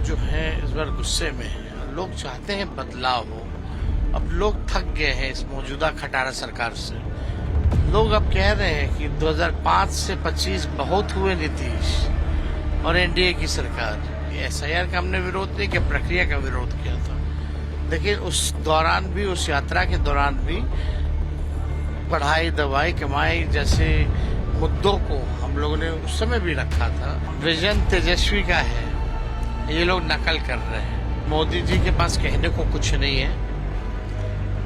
जो हैं इस बार गुस्से में हैं। लोग चाहते हैं बदलाव हो। अब लोग थक गए हैं इस मौजूदा खटारा सरकार से। लोग अब कह रहे हैं कि 2005 से 25 बहुत हुए नीतीश और एनडीए की सरकार। एसआईआर का हमने विरोध नहीं किया, प्रक्रिया का विरोध किया था। लेकिन उस दौरान भी, उस यात्रा के दौरान भी पढ़ाई, दवाई, कमाई जैसे मुद्दों को हम लोगों ने उस समय भी रखा था। विजन तेजस्वी का है, ये लोग नकल कर रहे हैं। मोदी जी के पास कहने को कुछ नहीं है।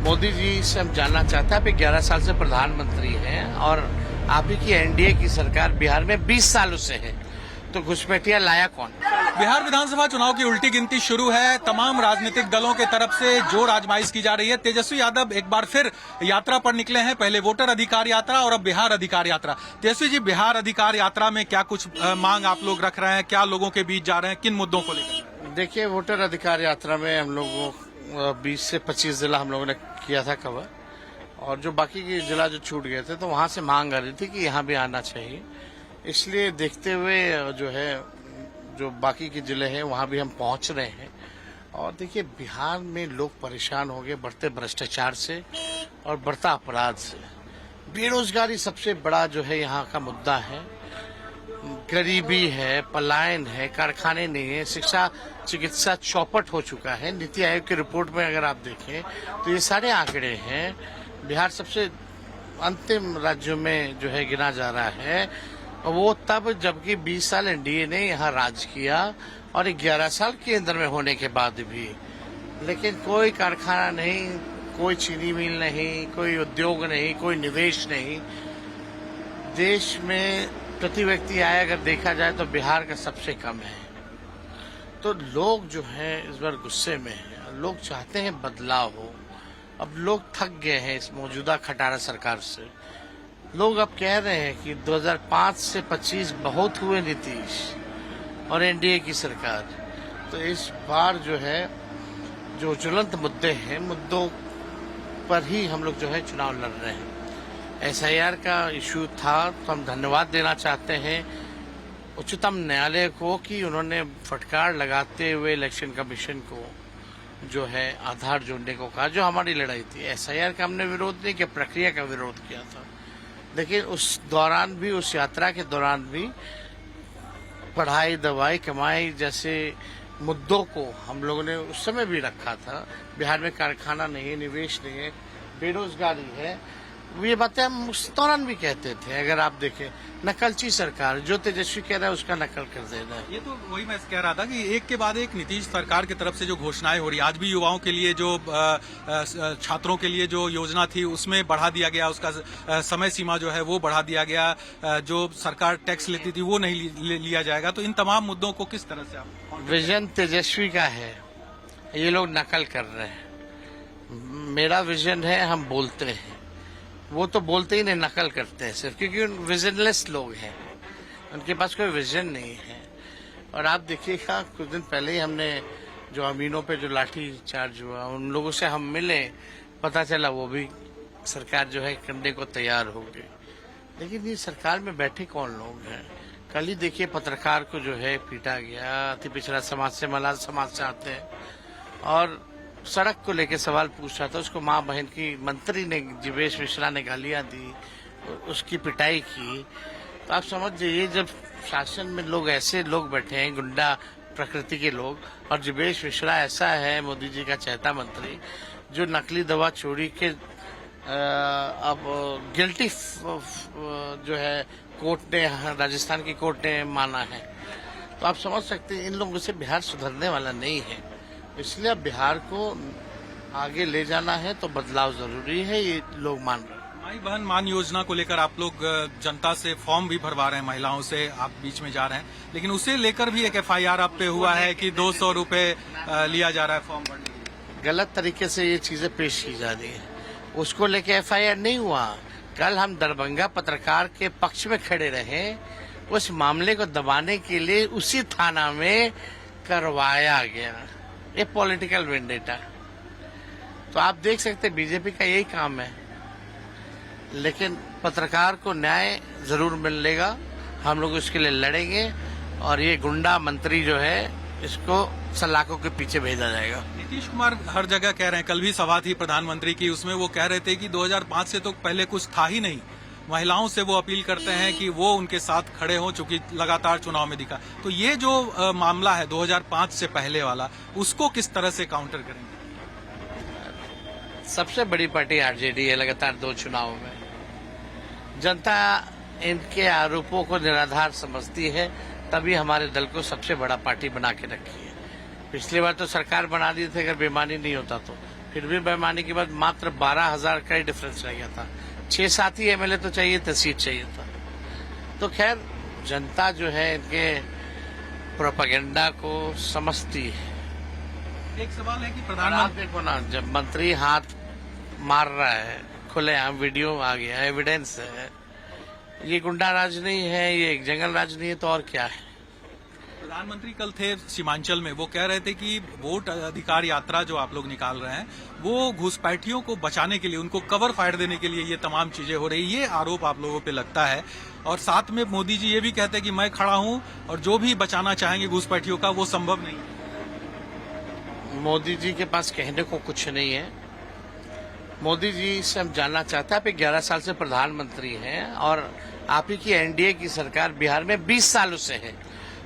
मोदी जी से हम जानना चाहते हैं, आप 11 साल से प्रधानमंत्री हैं और आप ही की एनडीए की सरकार बिहार में 20 सालों से है, तो घुसपैठिया लाया कौन? बिहार विधानसभा चुनाव की उल्टी गिनती शुरू है। तमाम राजनीतिक दलों के तरफ से जोर आजमाइश की जा रही है। तेजस्वी यादव एक बार फिर यात्रा पर निकले हैं, पहले वोटर अधिकार यात्रा और अब बिहार अधिकार यात्रा। तेजस्वी जी, बिहार अधिकार यात्रा में क्या कुछ मांग आप लोग रख रहे हैं, क्या लोगों के बीच जा रहे हैं, किन मुद्दों को लेकर? देखिए, वोटर अधिकार यात्रा में हम लोगों 20 से 25 जिला हम लोगों ने किया था कवर, और जो बाकी के जिला जो छूट गए थे तो वहां से मांग आ रही थी कि यहाँ भी आना चाहिए। इसलिए देखते हुए जो है, जो बाकी के जिले हैं वहां भी हम पहुंच रहे हैं। और देखिए, बिहार में लोग परेशान हो गए बढ़ते भ्रष्टाचार से और बढ़ता अपराध से। बेरोजगारी सबसे बड़ा जो है यहाँ का मुद्दा है। गरीबी है, पलायन है, कारखाने नहीं है, शिक्षा चिकित्सा चौपट हो चुका है। नीति आयोग की रिपोर्ट में अगर आप देखें तो ये सारे आंकड़े हैं। बिहार सबसे अंतिम राज्यों में जो है गिना जा रहा है, और वो तब जबकि 20 साल एनडीए ने यहाँ राज किया और 11 साल केंद्र में होने के बाद भी। लेकिन कोई कारखाना नहीं, कोई चीनी मिल नहीं, कोई उद्योग नहीं, कोई निवेश नहीं। देश में प्रति व्यक्ति आय अगर देखा जाए तो बिहार का सबसे कम है। तो लोग जो हैं इस बार गुस्से में हैं। लोग चाहते हैं बदलाव हो। अब लोग थक गए हैं इस मौजूदा खटारा सरकार से। लोग अब कह रहे हैं कि 2005 से 25 बहुत हुए नीतीश और एनडीए की सरकार। तो इस बार जो है, जो ज्वलंत मुद्दे हैं, मुद्दों पर ही हम लोग जो है चुनाव लड़ रहे हैं। एसआईआर का इशू था तो हम धन्यवाद देना चाहते हैं उच्चतम न्यायालय को कि उन्होंने फटकार लगाते हुए इलेक्शन कमीशन को जो है आधार जोड़ने को कहा, जो हमारी लड़ाई थी। एसआईआर का हमने विरोध नहीं किया, प्रक्रिया का विरोध किया था। लेकिन उस दौरान भी, उस यात्रा के दौरान भी पढ़ाई, दवाई, कमाई जैसे मुद्दों को हम लोगों ने उस समय भी रखा था। बिहार में कारखाना नहीं है, निवेश नहीं है, बेरोजगारी है। ये बातें हम उस दौरान भी कहते थे। अगर आप देखें, नकलची सरकार, जो तेजस्वी कह रहा है उसका नकल कर देना है। ये तो वही मैं कह रहा था कि एक के बाद एक नीतीश सरकार की तरफ से जो घोषणाएं हो रही, आज भी युवाओं के लिए जो छात्रों के लिए जो योजना थी उसमें बढ़ा दिया गया, उसका समय सीमा जो है वो बढ़ा दिया गया, जो सरकार टैक्स लेती थी वो नहीं लिया जाएगा। तो इन तमाम मुद्दों को किस तरह से आप? विजन तेजस्वी का है, ये लोग नकल कर रहे हैं। मेरा विजन है, हम बोलते हैं, वो तो बोलते ही नहीं, नकल करते हैं सिर्फ, क्योंकि विजनलेस लोग हैं, उनके पास कोई विजन नहीं है। और आप देखिएगा, कुछ दिन पहले ही हमने जो अमीनों पे जो लाठी चार्ज हुआ, उन लोगों से हम मिले, पता चला वो भी सरकार जो है करने को तैयार हो गई। लेकिन ये सरकार में बैठे कौन लोग हैं? कल ही देखिए, पत्रकार को जो है पीटा गया, अति पिछड़ा समाज से, मलाल समाज से आते हैं, और सड़क को लेकर सवाल पूछ रहा था, उसको माँ बहन की मंत्री ने, जीवेश मिश्रा ने गालियां दी, उसकी पिटाई की। तो आप समझ जाइए, जब शासन में लोग ऐसे लोग बैठे हैं, गुंडा प्रकृति के लोग, और जीवेश मिश्रा ऐसा है मोदी जी का चहेता मंत्री, जो नकली दवा चोरी के अब गिल्टी जो है कोर्ट ने, राजस्थान की कोर्ट ने माना है। तो आप समझ सकते हैं इन लोगों से बिहार सुधरने वाला नहीं है। इसलिए अब बिहार को आगे ले जाना है तो बदलाव जरूरी है, ये लोग मान रहे हैं। माई बहन मान योजना को लेकर आप लोग जनता से फॉर्म भी भरवा रहे हैं, महिलाओं से आप बीच में जा रहे हैं, लेकिन उसे लेकर भी एक एफआईआर आप पे हुआ है कि 200 रुपए लिया जा रहा है फॉर्म भरने के लिए। गलत तरीके से ये चीजें पेश की जा रही है, उसको लेके एफआईआर नहीं हुआ। कल हम दरभंगा पत्रकार के पक्ष में खड़े रहे, उस मामले को दबाने के लिए उसी थाना में करवाया गया। ये पॉलिटिकल वेंडेटा। तो आप देख सकते, बीजेपी का यही काम है। लेकिन पत्रकार को न्याय जरूर मिलेगा, हम लोग उसके लिए लड़ेंगे, और ये गुंडा मंत्री जो है इसको सलाखों के पीछे भेजा जाएगा। नीतीश कुमार हर जगह कह रहे हैं, कल भी सभा थी प्रधानमंत्री की, उसमें वो कह रहे थे कि 2005 से तो पहले कुछ था ही नहीं। महिलाओं से वो अपील करते हैं कि वो उनके साथ खड़े हों, चूंकि लगातार चुनाव में दिखा। तो ये जो मामला है 2005 से पहले वाला, उसको किस तरह से काउंटर करेंगे? सबसे बड़ी पार्टी आरजेडी है लगातार 2 चुनाव में। जनता इनके आरोपों को निराधार समझती है, तभी हमारे दल को सबसे बड़ा पार्टी बना के रखी है। पिछली बार तो सरकार बना दी थी अगर बेईमानी नहीं होता तो, फिर भी बेईमानी के बाद मात्र 12,000 का ही डिफरेंस रह गया था। 6-7 ही एमएलए तो चाहिए थे, सीट चाहिए था। तो खैर जनता जो है इनके प्रोपेगेंडा को समझती है। एक सवाल है कि आप प्रधानमंत्री देखो ना, जब मंत्री हाथ मार रहा है, खुलेआम वीडियो आ गया, एविडेंस है। ये गुंडा राज नहीं है, ये एक जंगल राज नहीं है, तो और क्या है? प्रधानमंत्री कल थे सीमांचल में, वो कह रहे थे कि वोट अधिकार यात्रा जो आप लोग निकाल रहे हैं, वो घुसपैठियों को बचाने के लिए, उनको कवर फायर देने के लिए ये तमाम चीजें हो रही। ये आरोप आप लोगों पे लगता है। और साथ में मोदी जी ये भी कहते हैं कि मैं खड़ा हूं और जो भी बचाना चाहेंगे घुसपैठियों का, वो संभव नहीं है। मोदी जी के पास कहने को कुछ नहीं है। मोदी जी से हम जानना चाहते हैं, आप 11 साल से प्रधानमंत्री हैं और आप ही की एनडीए की सरकार बिहार में 20 सालों से है,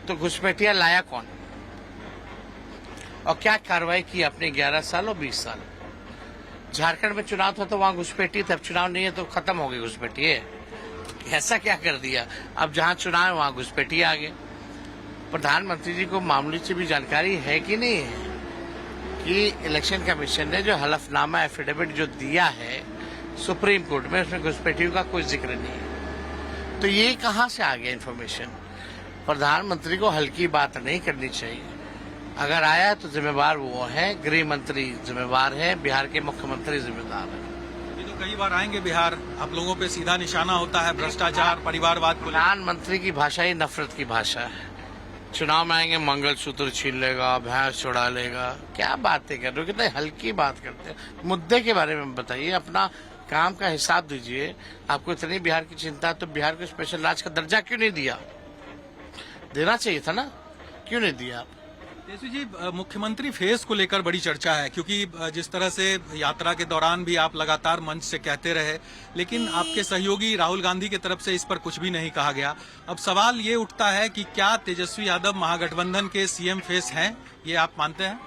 तो घुसपैठिया लाया कौन और क्या कार्रवाई की आपने 11 साल और 20 साल? झारखंड में चुनाव था तो वहां घुसपैठी थे, अब चुनाव नहीं है तो खत्म हो गई घुसपैठी। ऐसा क्या कर दिया? अब जहां चुनाव है वहां घुसपैठी आ गए। प्रधानमंत्री जी को मामले से भी जानकारी है कि नहीं है कि इलेक्शन कमीशन ने जो हलफनामा एफिडेविट जो दिया है सुप्रीम कोर्ट में, उसमें घुसपैठियों का कोई जिक्र नहीं है। तो ये कहां से आ गया इन्फॉर्मेशन? प्रधानमंत्री को हल्की बात नहीं करनी चाहिए। अगर आया तो जिम्मेवार वो है, गृह मंत्री जिम्मेवार है, बिहार के मुख्यमंत्री जिम्मेदार है। ये तो कई बार आएंगे बिहार, आप लोगों पे सीधा निशाना होता है भ्रष्टाचार, परिवारवाद को लेकर। प्रधानमंत्री की भाषा ही नफरत की भाषा है। चुनाव में आएंगे मंगलसूत्र छीन लेगा, भैंस छुड़ा लेगा, क्या बातें कर रहे हो? कितने हल्की बात करते हैं। मुद्दे के बारे में बताइए, अपना काम का हिसाब दीजिए। आपको इतनी बिहार की चिंता है तो बिहार को स्पेशल राज्य का दर्जा क्यों नहीं दिया? देना चाहिए था ना, क्यों नहीं दिया आप? तेजस्वी जी, मुख्यमंत्री फेस को लेकर बड़ी चर्चा है, क्योंकि जिस तरह से यात्रा के दौरान भी आप लगातार मंच से कहते रहे, लेकिन आपके सहयोगी राहुल गांधी की तरफ से इस पर कुछ भी नहीं कहा गया। अब सवाल ये उठता है कि क्या तेजस्वी यादव महागठबंधन के सीएम फेस हैं? ये आप मानते हैं?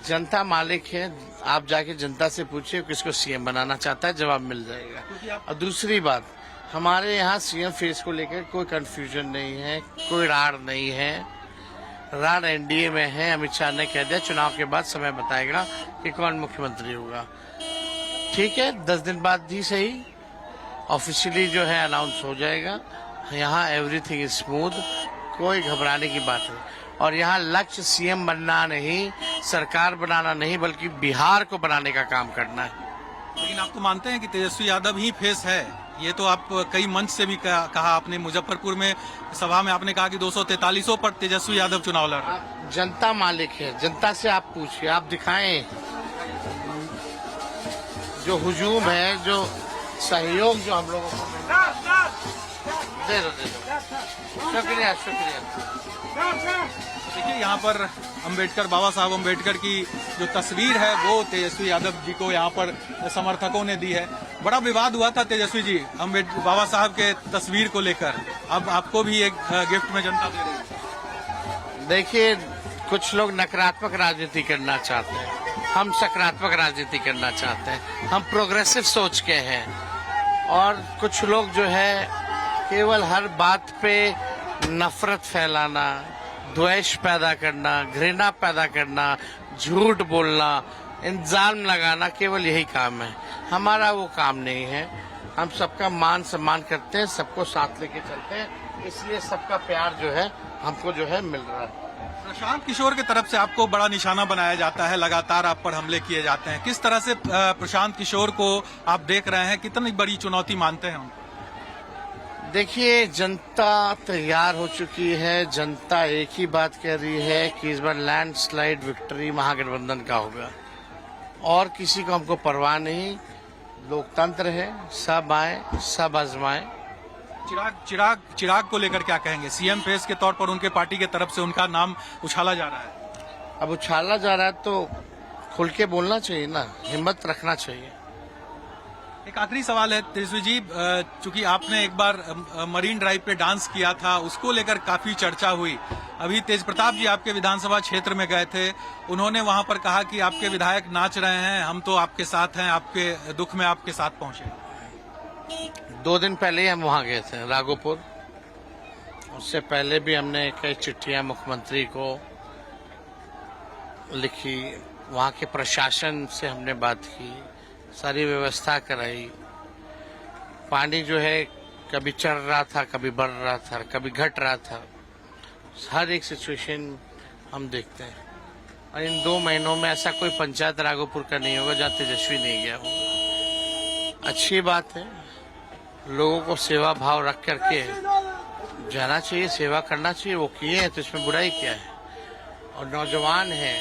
जनता मालिक है, आप जाके जनता से पूछिए किसको सीएम बनाना चाहता है, जवाब मिल जाएगा। और दूसरी बात, हमारे यहाँ सीएम फेस को लेकर कोई कंफ्यूजन नहीं है, कोई रार नहीं है। रार एनडीए में है। अमित शाह ने कह दिया चुनाव के बाद समय बताएगा कि कौन मुख्यमंत्री होगा। ठीक है, 10 दिन बाद ही सही ऑफिशियली जो है अनाउंस हो जाएगा। यहाँ एवरीथिंग इज स्मूथ, कोई घबराने की बात नहीं। और यहाँ लक्ष्य सीएम बनना नहीं, सरकार बनाना नहीं, बल्कि बिहार को बनाने का काम करना है। लेकिन आप तो मानते हैं कि तेजस्वी यादव ही फेस है? ये तो आप कई मंच से भी कहा आपने। मुजफ्फरपुर में सभा में आपने कहा कि 243 पर तेजस्वी यादव चुनाव लड़ रहे हैं। जनता मालिक है, जनता से आप पूछिए, आप दिखाएं जो हुजूम है, जो सहयोग जो हम लोगों को मिल रहा है। दे दो। शुक्रिया। देखिए, यहाँ पर अंबेडकर, बाबा साहब अंबेडकर की जो तस्वीर है वो तेजस्वी यादव जी को यहाँ पर समर्थकों ने दी है। बड़ा विवाद हुआ था तेजस्वी जी बाबा साहब के तस्वीर को लेकर, अब आपको भी एक गिफ्ट में जनता दे रही है। देखिए, कुछ लोग नकारात्मक राजनीति करना चाहते हैं, हम सकारात्मक राजनीति करना चाहते हैं, हम प्रोग्रेसिव सोच के हैं। और कुछ लोग जो है केवल हर बात पे नफरत फैलाना, द्वेष पैदा करना, घृणा पैदा करना, झूठ बोलना, इल्जाम लगाना, केवल यही काम है। हमारा वो काम नहीं है। हम सबका मान सम्मान करते हैं, सबको साथ लेके चलते हैं, इसलिए सबका प्यार जो है हमको जो है मिल रहा है। प्रशांत किशोर की तरफ से आपको बड़ा निशाना बनाया जाता है, लगातार आप पर हमले किए जाते हैं। किस तरह से प्रशांत किशोर को आप देख रहे हैं, कितनी बड़ी चुनौती मानते हैं उनको? देखिए, जनता तैयार हो चुकी है। जनता एक ही बात कह रही है कि इस बार लैंडस्लाइड विक्ट्री महागठबंधन का होगा, और किसी को हमको परवाह नहीं। लोकतंत्र है, सब आए सब आजमाएं। चिराग को लेकर क्या कहेंगे? सीएम फेस के तौर पर उनके पार्टी के तरफ से उनका नाम उछाला जा रहा है। अब उछाला जा रहा है तो खुल के बोलना चाहिए ना, हिम्मत रखना चाहिए। एक आखिरी सवाल है तेजस्वी जी, चूंकि आपने एक बार मरीन ड्राइव पे डांस किया था, उसको लेकर काफी चर्चा हुई। अभी तेज प्रताप जी आपके विधानसभा क्षेत्र में गए थे, उन्होंने वहां पर कहा कि आपके विधायक नाच रहे हैं, हम तो आपके साथ हैं, आपके दुख में आपके साथ पहुंचे। 2 दिन पहले ही हम वहां गए थे राघोपुर। उससे पहले भी हमने कई चिट्ठियां मुख्यमंत्री को लिखी, वहां के प्रशासन से हमने बात की, सारी व्यवस्था कराई। पानी जो है कभी चढ़ रहा था, कभी बढ़ रहा था, कभी घट रहा था। हर एक सिचुएशन हम देखते हैं और इन 2 महीनों में ऐसा कोई पंचायत राघोपुर का नहीं होगा जहाँ तेजस्वी नहीं गया होगा। अच्छी बात है, लोगों को सेवा भाव रख करके जाना चाहिए, सेवा करना चाहिए। वो किए हैं तो इसमें बुराई क्या है। और नौजवान हैं,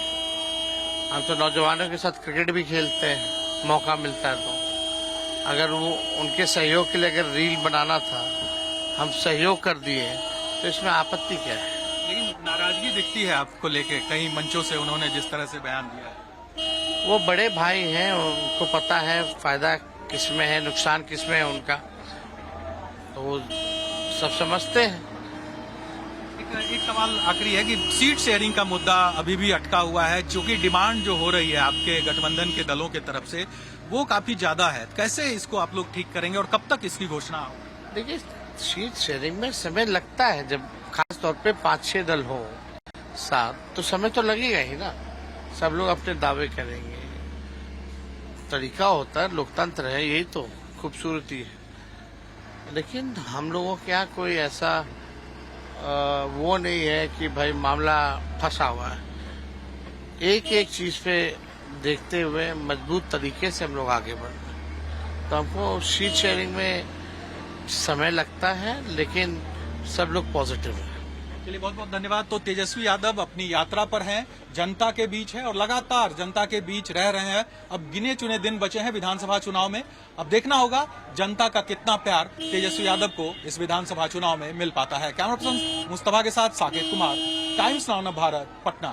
हम तो नौजवानों के साथ क्रिकेट भी खेलते हैं मौका मिलता है तो। अगर वो उनके सहयोग के लिए अगर रील बनाना था, हम सहयोग कर दिए, तो इसमें आपत्ति क्या है। लेकिन नाराजगी दिखती है आपको लेके, कई मंचों से उन्होंने जिस तरह से बयान दिया है। वो बड़े भाई हैं, उनको पता है फायदा किसमें है, नुकसान किसमें है उनका, तो वो सब समझते हैं। एक सवाल आखिरी है कि सीट शेयरिंग का मुद्दा अभी भी अटका हुआ है, क्योंकि डिमांड जो हो रही है आपके गठबंधन के दलों के तरफ से वो काफी ज्यादा है। कैसे इसको आप लोग ठीक करेंगे और कब तक इसकी घोषणा होगी? देखिए, सीट शेयरिंग में समय लगता है, जब खास तौर पे 5-6 दल हो साथ, तो समय तो लगेगा ही ना। सब लोग अपने दावे करेंगे, तरीका होता है, लोकतंत्र है, यही तो खूबसूरती है। लेकिन हम लोगों के यहाँ कोई ऐसा वो नहीं है कि भाई मामला फंसा हुआ है। एक एक चीज पे देखते हुए मजबूत तरीके से हम लोग आगे बढ़ रहे हैं। तो हमको सीट शेयरिंग में समय लगता है, लेकिन सब लोग पॉजिटिव है। चलिए, बहुत बहुत धन्यवाद। तो तेजस्वी यादव अपनी यात्रा पर हैं, जनता के बीच हैं और लगातार जनता के बीच रह रहे हैं। अब गिने चुने दिन बचे हैं विधानसभा चुनाव में। अब देखना होगा जनता का कितना प्यार तेजस्वी यादव को इस विधानसभा चुनाव में मिल पाता है। कैमरा पर्सन मुस्तफा के साथ Saket Kumar, times now of Bharat, Patna.